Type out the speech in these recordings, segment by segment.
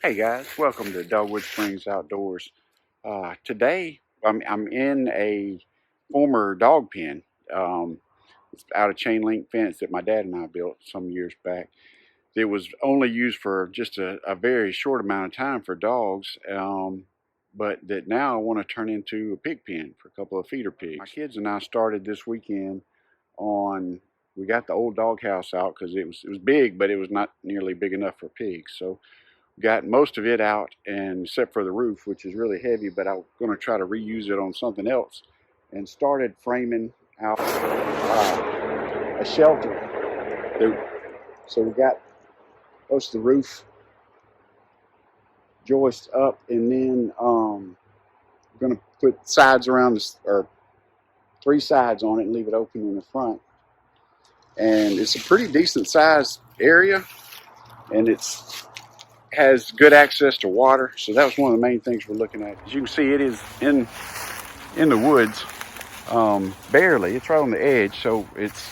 Hey guys, welcome to Dogwood Springs Outdoors. Today I'm in a former dog pen. It's out of chain link fence that my dad and I built some years back. It was only used for just a very short amount of time for dogs, but that now I want to turn into a pig pen for a couple of feeder pigs. My kids and I started this weekend on. We got the old doghouse out because it was big, but it was not nearly big enough for pigs. So got most of it out, and except for the roof, which is really heavy, but I'm going to try to reuse it on something else, and started framing out a shelter. So we got most of the roof joist up, and then I'm going to put sides around this, or 3 sides on it, and leave it open in the front. And it's a pretty decent sized area, and it's has good access to water. So that was one of the main things we're looking at. As you can see, it is in the woods, barely. It's right on the edge, so it's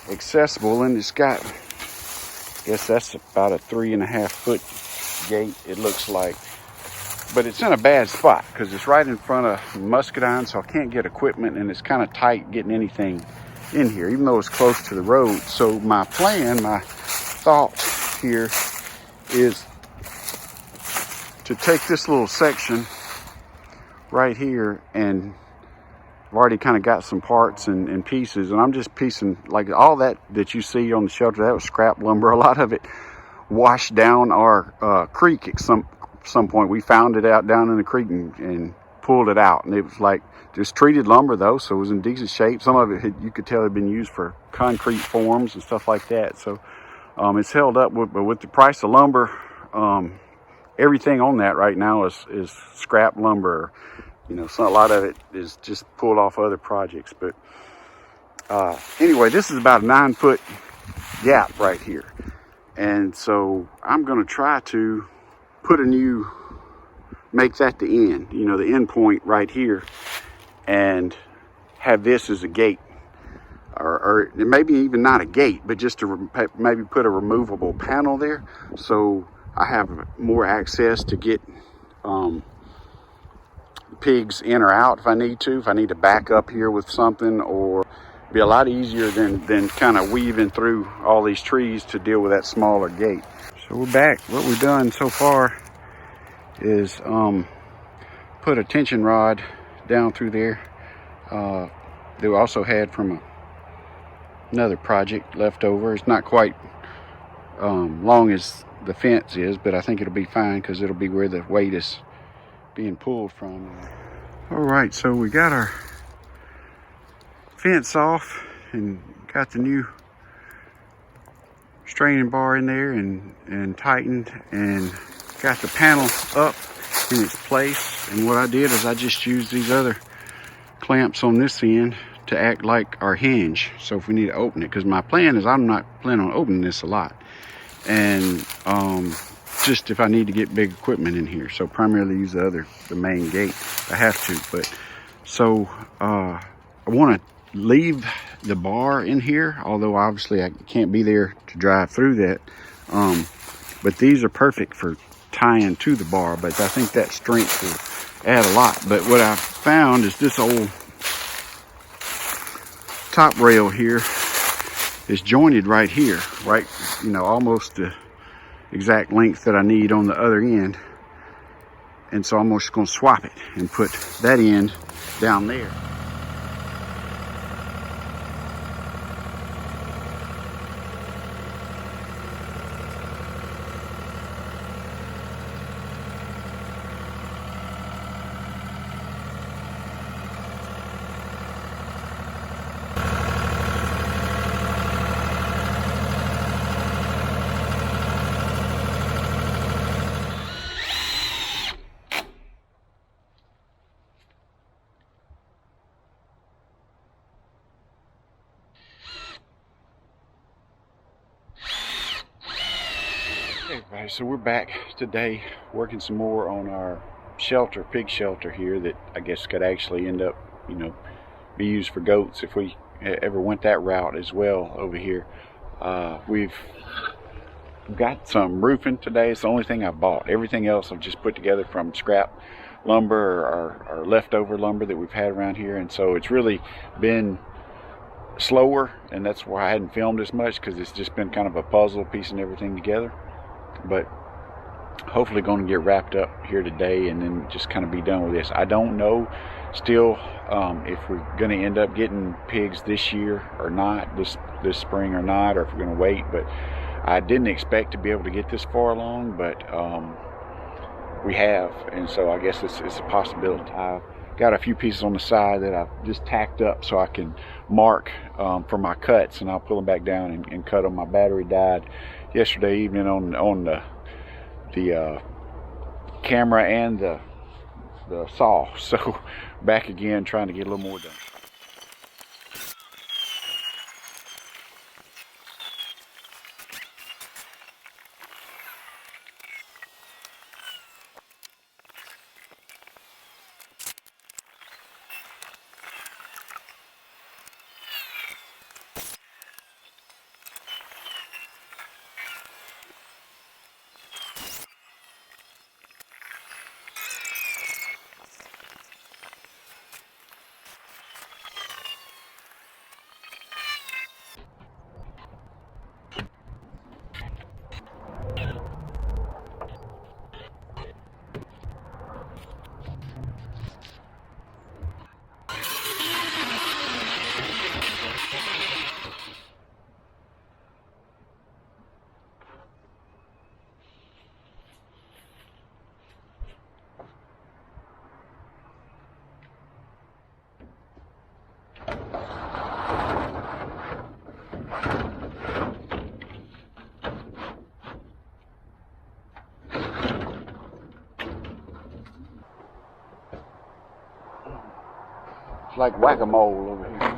accessible, and it's got, I guess that's about a 3.5-foot gate, it looks like. But it's in a bad spot because it's right in front of muscadine, so I can't get equipment, and it's kind of tight getting anything in here, even though it's close to the road. So my plan, my thought here is to take this little section right here, and I've already kind of got some parts and pieces, and I'm just piecing, like all that you see on the shelter, that was scrap lumber. A lot of it washed down our creek at some point. We found it out down in the creek and pulled it out, and it was like just treated lumber though, so it was in decent shape. Some of it you could tell had been used for concrete forms and stuff like that. So it's held up, but with the price of lumber, everything on that right now is scrap lumber. So a lot of it is just pulled off other projects. But anyway, this is about a 9-foot gap right here. And so I'm going to try to make that the end, the end point right here, and have this as a gate. Or maybe even not a gate, but just to maybe put a removable panel there, so I have more access to get pigs in or out if I need to back up here with something, or be a lot easier than kind of weaving through all these trees to deal with that smaller gate. So we're back. What we've done so far is put a tension rod down through there that we also had from another project left over. It's not quite long as the fence is, but I think it'll be fine because it'll be where the weight is being pulled from. All right, so we got our fence off and got the new straining bar in there and tightened, and got the panel up in its place. And what I did is I just used these other clamps on this end to act like our hinge, so if we need to open it, because my plan is I'm not planning on opening this a lot, and just if I need to get big equipment in here. So primarily use the main gate. I have to, but so I want to leave the bar in here, although obviously I can't be there to drive through that. But these are perfect for tying to the bar, but I think that strength will add a lot. But what I found is this old top rail here is jointed right here, right, almost the exact length that I need on the other end. And so I'm just going to swap it and put that end down there. Hey everybody, so we're back today working some more on our shelter, pig shelter here, that I guess could actually end up, be used for goats if we ever went that route as well over here. We've got some roofing today. It's the only thing I bought. Everything else I've just put together from scrap lumber or leftover lumber that we've had around here, and so it's really been slower, and that's why I hadn't filmed as much, because it's just been kind of a puzzle piecing everything together. But hopefully going to get wrapped up here today and then just kind of be done with this. I don't know still if we're going to end up getting pigs this year or not, this spring or not, or if we're going to wait. But I didn't expect to be able to get this far along, but we have, and so I guess it's a possibility. I've got a few pieces on the side that I've just tacked up so I can mark for my cuts, and I'll pull them back down and cut them. My battery died yesterday evening on the camera and the saw, so back again trying to get a little more done. It's like whack-a-mole over here.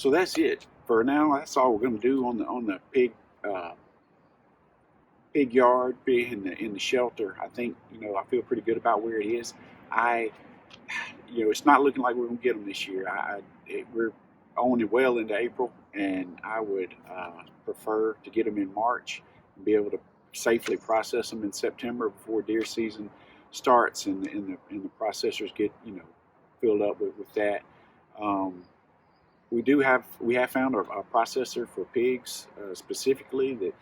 So that's it for now. That's all we're going to do on the pig pig yard, in the shelter. I think, I feel pretty good about where it is. It's not looking like we're going to get them this year. We're on it well into April, and I would prefer to get them in March and be able to safely process them in September before deer season starts, and the processors get filled up with that. We have found a processor for pigs specifically that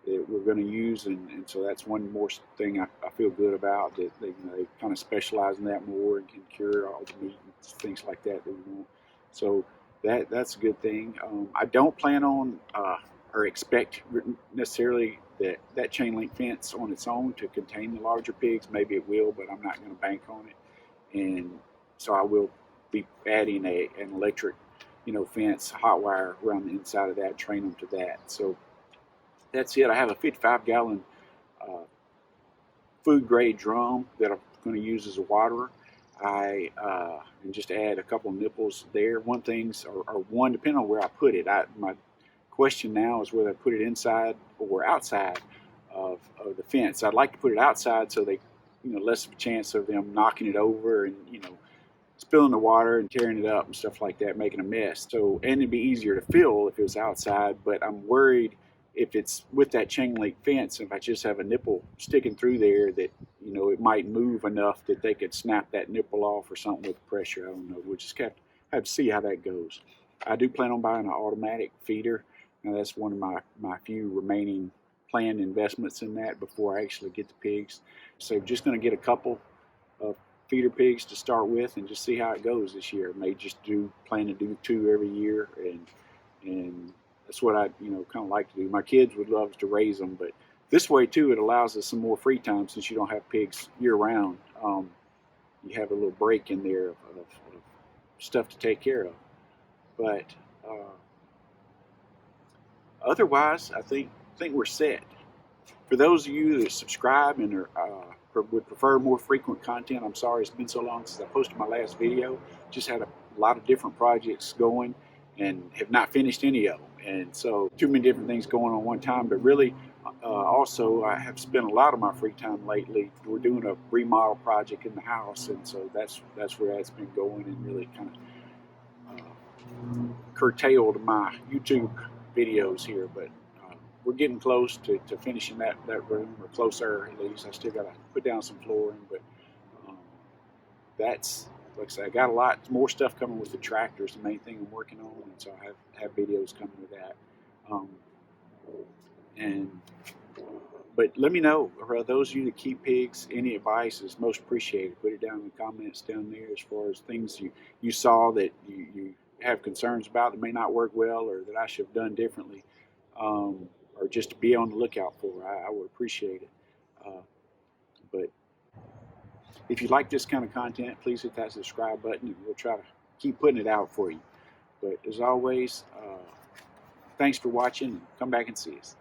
we're going to use, and so that's one more thing I feel good about, that they kind of specialize in that more and can cure all the meat and things like that we want. So that's a good thing. I don't plan on or expect necessarily that chain link fence on its own to contain the larger pigs. Maybe it will, but I'm not going to bank on it. And so I will be adding an electric fence, hot wire around the inside of that, train them to that. So that's it. I have a 55-gallon food grade drum that I'm going to use as a waterer. And just add a couple of nipples there. One thing's, or one, depending on where I put it. My question now is whether I put it inside or outside of the fence. I'd like to put it outside so they, less of a chance of them knocking it over and, spilling the water and tearing it up and stuff like that, making a mess. So, and it'd be easier to fill if it was outside, but I'm worried if it's with that chain link fence, if I just have a nipple sticking through there, that it might move enough that they could snap that nipple off or something with pressure. I don't know. We'll just have to see how that goes. I do plan on buying an automatic feeder. Now that's one of my few remaining planned investments in that before I actually get the pigs. So just going to get a couple of feeder pigs to start with and just see how it goes this year. I may just plan to do 2 every year, and that's what I, kind of like to do. My kids would love to raise them, but this way too, it allows us some more free time since you don't have pigs year round. You have a little break in there of stuff to take care of. But otherwise, I think we're set. For those of you that subscribe and would prefer more frequent content, I'm sorry it's been so long since I posted my last video. Just had a lot of different projects going and have not finished any of them. And so too many different things going on one time, but really also I have spent a lot of my free time lately. We're doing a remodel project in the house, and so that's where that's been going, and really kind of curtailed my YouTube videos here. But we're getting close to finishing that room, or closer at least. I still got to put down some flooring, but that's, like I said, I got a lot more stuff coming with the tractors, the main thing I'm working on, and so I have videos coming with that. But let me know, for those of you that keep pigs, any advice is most appreciated. Put it down in the comments down there as far as things you saw that you have concerns about that may not work well, or that I should have done differently, or just to be on the lookout for. I would appreciate it. But if you like this kind of content, please hit that subscribe button, and we'll try to keep putting it out for you. But as always, thanks for watching, and come back and see us.